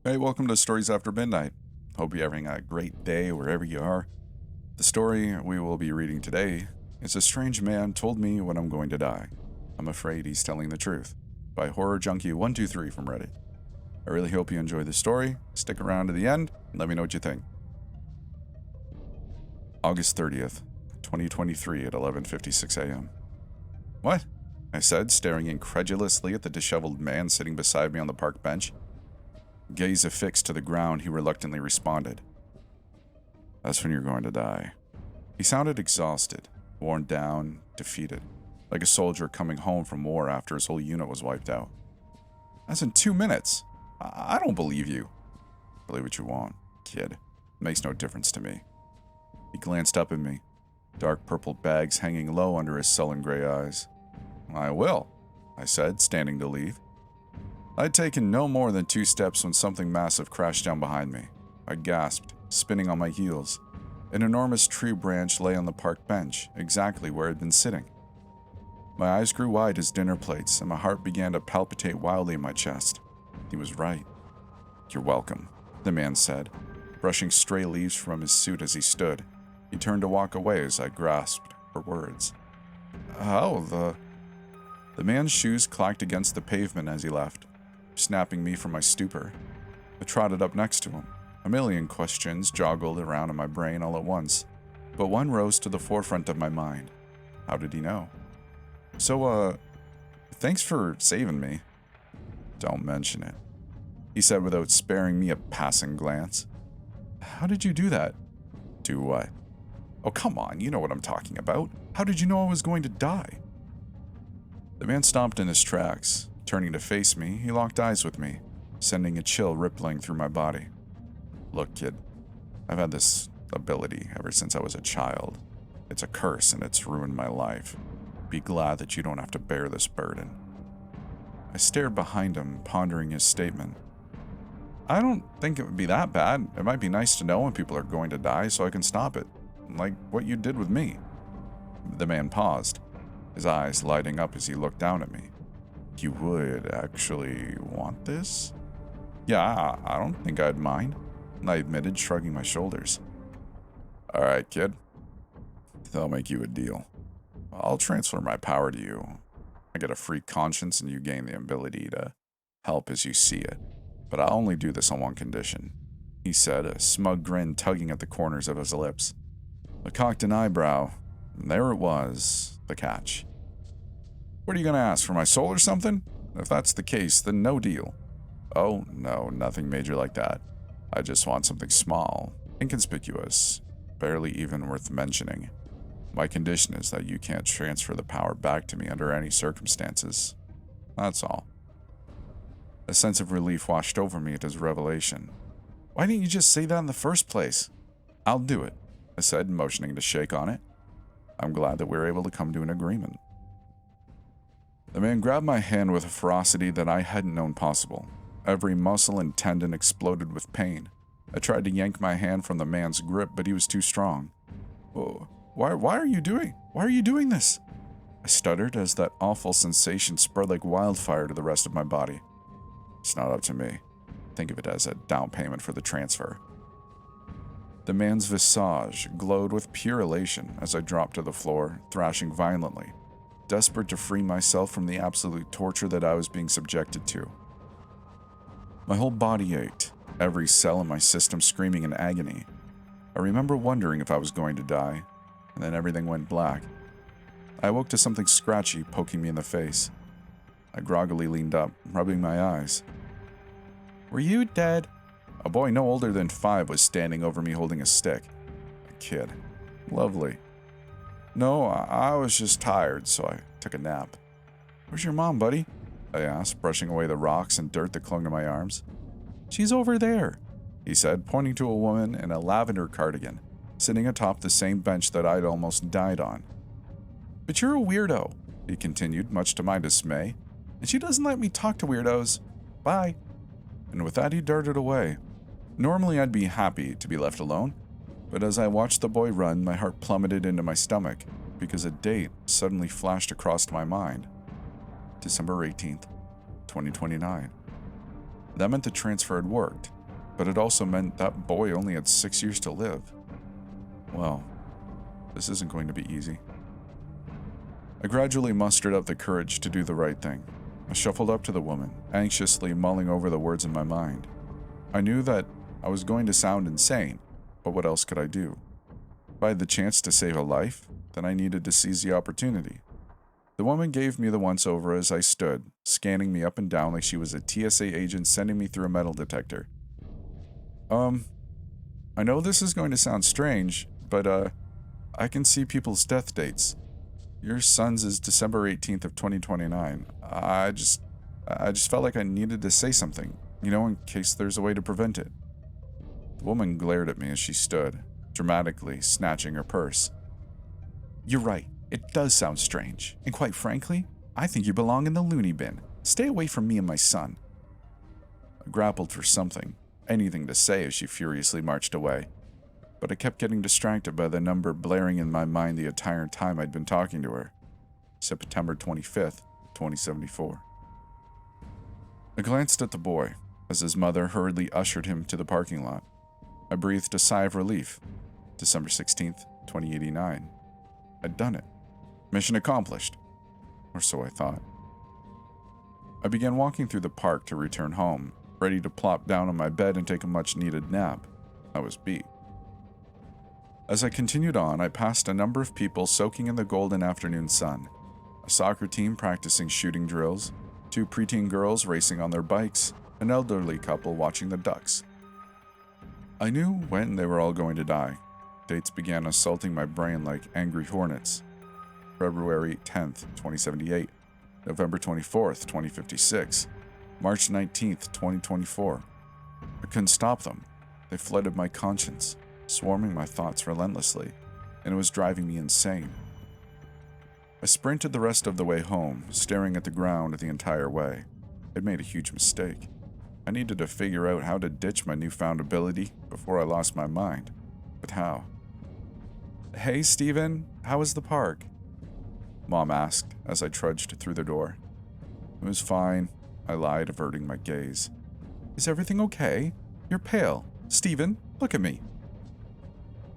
Hey, welcome to Stories After Midnight. Hope you're having a great day wherever you are. The story we will be reading today is A Strange Man Told Me When I'm Going to Die. I'm afraid he's telling the truth, by Horror Junkie 123 from Reddit. I really hope you enjoy the story. Stick around to the end and let me know what you think. August 30th, 2023 at 11:56 a.m. What? I said, staring incredulously at the disheveled man sitting beside me on the park bench. Gaze affixed to the ground, he reluctantly responded. That's when you're going to die. He sounded exhausted, worn down, defeated, like a soldier coming home from war after his whole unit was wiped out. That's in 2 minutes. I don't believe you. Believe what you want, kid. It makes no difference to me. He glanced up at me, dark purple bags hanging low under his sullen gray eyes. I will, I said, standing to leave. I'd taken no more than 2 steps when something massive crashed down behind me. I gasped, spinning on my heels. An enormous tree branch lay on the park bench, exactly where I'd been sitting. My eyes grew wide as dinner plates, and my heart began to palpitate wildly in my chest. He was right. You're welcome, the man said, brushing stray leaves from his suit as he stood. He turned to walk away as I grasped for words. The man's shoes clacked against the pavement as he left, snapping me from my stupor. I trotted up next to him. A million questions joggled around in my brain all at once, but one rose to the forefront of my mind. How did he know? So, thanks for saving me. Don't mention it, he said without sparing me a passing glance. How did you do that? Do what? Oh, come on, you know what I'm talking about. How did you know I was going to die? The man stopped in his tracks. Turning to face me, he locked eyes with me, sending a chill rippling through my body. Look, kid, I've had this ability ever since I was a child. It's a curse and it's ruined my life. Be glad that you don't have to bear this burden. I stared behind him, pondering his statement. I don't think it would be that bad. It might be nice to know when people are going to die so I can stop it, like what you did with me. The man paused, his eyes lighting up as he looked down at me. You would actually want this? Yeah, I don't think I'd mind, I admitted, shrugging my shoulders. Alright, kid. I'll make you a deal. I'll transfer my power to you. I get a free conscience and you gain the ability to help as you see it. But I'll only do this on one condition, he said, a smug grin tugging at the corners of his lips. I cocked an eyebrow, and there it was, the catch. What are you going to ask, for my soul or something? If that's the case, then no deal. Oh, no, nothing major like that. I just want something small, inconspicuous, barely even worth mentioning. My condition is that you can't transfer the power back to me under any circumstances. That's all. A sense of relief washed over me at his revelation. Why didn't you just say that in the first place? I'll do it, I said, motioning to shake on it. I'm glad that we were able to come to an agreement. The man grabbed my hand with a ferocity that I hadn't known possible. Every muscle and tendon exploded with pain. I tried to yank my hand from the man's grip, but he was too strong. Oh, why are you doing this? I stuttered as that awful sensation spread like wildfire to the rest of my body. It's not up to me. Think of it as a down payment for the transfer. The man's visage glowed with pure elation as I dropped to the floor, thrashing violently, desperate to free myself from the absolute torture that I was being subjected to. My whole body ached, every cell in my system screaming in agony. I remember wondering if I was going to die, and then everything went black. I awoke to something scratchy poking me in the face. I groggily leaned up, rubbing my eyes. Were you dead? A boy no older than 5 was standing over me holding a stick. A kid. Lovely. No, I was just tired, so I took a nap. Where's your mom, buddy? I asked, brushing away the rocks and dirt that clung to my arms. She's over there, he said, pointing to a woman in a lavender cardigan, sitting atop the same bench that I'd almost died on. But you're a weirdo, he continued, much to my dismay, and she doesn't let me talk to weirdos. Bye. And with that, he darted away. Normally, I'd be happy to be left alone, but as I watched the boy run, my heart plummeted into my stomach because a date suddenly flashed across my mind. December 18th, 2029. That meant the transfer had worked. but it also meant that boy only had 6 years to live. Well, this isn't going to be easy. I gradually mustered up the courage to do the right thing. I shuffled up to the woman, anxiously mulling over the words in my mind. I knew that I was going to sound insane, but what else could I do? If I had the chance to save a life, then I needed to seize the opportunity. The woman gave me the once-over as I stood, scanning me up and down like she was a TSA agent sending me through a metal detector. I know this is going to sound strange, but, I can see people's death dates. Your son's is December 18th of 2029. I just felt like I needed to say something, in case there's a way to prevent it. The woman glared at me as she stood, dramatically snatching her purse. You're right, it does sound strange, and quite frankly, I think you belong in the loony bin. Stay away from me and my son. I grappled for something, anything to say as she furiously marched away, but I kept getting distracted by the number blaring in my mind the entire time I'd been talking to her. September 25th, 2074. I glanced at the boy as his mother hurriedly ushered him to the parking lot. I breathed a sigh of relief. December 16th, 2089. I'd done it. Mission accomplished. Or so I thought. I began walking through the park to return home, ready to plop down on my bed and take a much-needed nap. I was beat. As I continued on, I passed a number of people soaking in the golden afternoon sun. A soccer team practicing shooting drills, 2 preteen girls racing on their bikes, an elderly couple watching the ducks. I knew when they were all going to die. Dates began assaulting my brain like angry hornets. February 10th, 2078. November 24th, 2056. March 19th, 2024. I couldn't stop them. They flooded my conscience, swarming my thoughts relentlessly, and it was driving me insane. I sprinted the rest of the way home, staring at the ground the entire way. I'd made a huge mistake. I needed to figure out how to ditch my newfound ability before I lost my mind. But how? Hey, Steven, how was the park? Mom asked as I trudged through the door. It was fine, I lied, averting my gaze. Is everything okay? You're pale. Steven, look at me.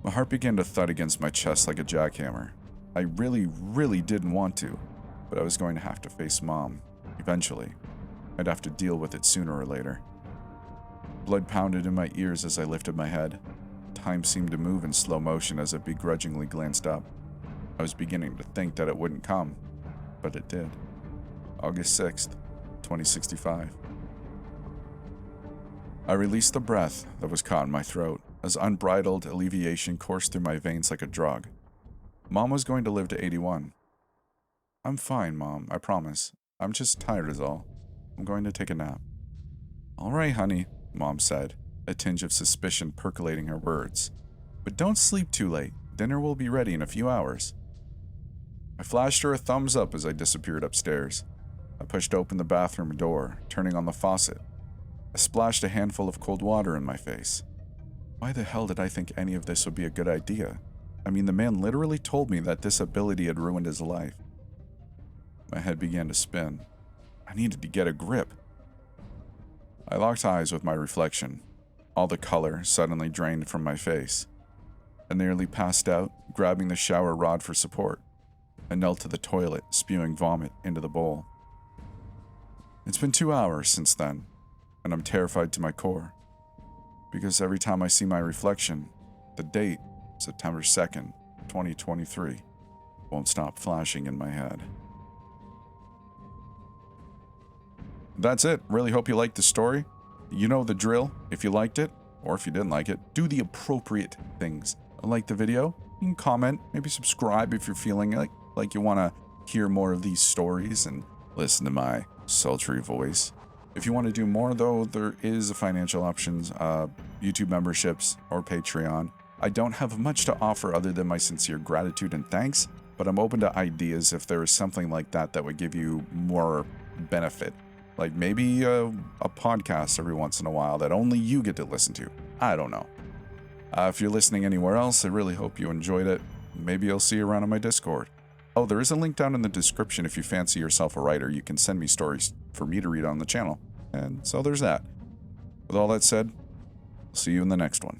My heart began to thud against my chest like a jackhammer. I really didn't want to, but I was going to have to face Mom. Eventually. I'd have to deal with it sooner or later. Blood pounded in my ears as I lifted my head. Time seemed to move in slow motion as I begrudgingly glanced up. I was beginning to think that it wouldn't come, but it did. August 6th, 2065. I released the breath that was caught in my throat as unbridled alleviation coursed through my veins like a drug. Mom was going to live to 81. I'm fine, Mom, I promise. I'm just tired is all. I'm going to take a nap. All right, honey, Mom said, a tinge of suspicion percolating her words. But don't sleep too late. Dinner will be ready in a few hours. I flashed her a thumbs up as I disappeared upstairs. I pushed open the bathroom door, turning on the faucet. I splashed a handful of cold water in my face. Why the hell did I think any of this would be a good idea? I mean, the man literally told me that this ability had ruined his life. My head began to spin. I needed to get a grip. I locked eyes with my reflection. All the color suddenly drained from my face. I nearly passed out, grabbing the shower rod for support. I knelt to the toilet, spewing vomit into the bowl. It's been 2 hours since then, and I'm terrified to my core. Because every time I see my reflection, the date, September 2nd, 2023, won't stop flashing in my head. That's it. Really hope you liked the story. You know the drill. If you liked it, or if you didn't like it, do the appropriate things. Like the video, you can comment, maybe subscribe if you're feeling like you want to hear more of these stories and listen to my sultry voice. If you want to do more, though, there is a financial options, YouTube memberships or Patreon. I don't have much to offer other than my sincere gratitude and thanks, but I'm open to ideas if there is something like that that would give you more benefit. Like maybe a podcast every once in a while that only you get to listen to. I don't know. If you're listening anywhere else, I really hope you enjoyed it. Maybe I'll see you around on my Discord. Oh, there is a link down in the description if you fancy yourself a writer. You can send me stories for me to read on the channel. And so there's that. With all that said, See you in the next one.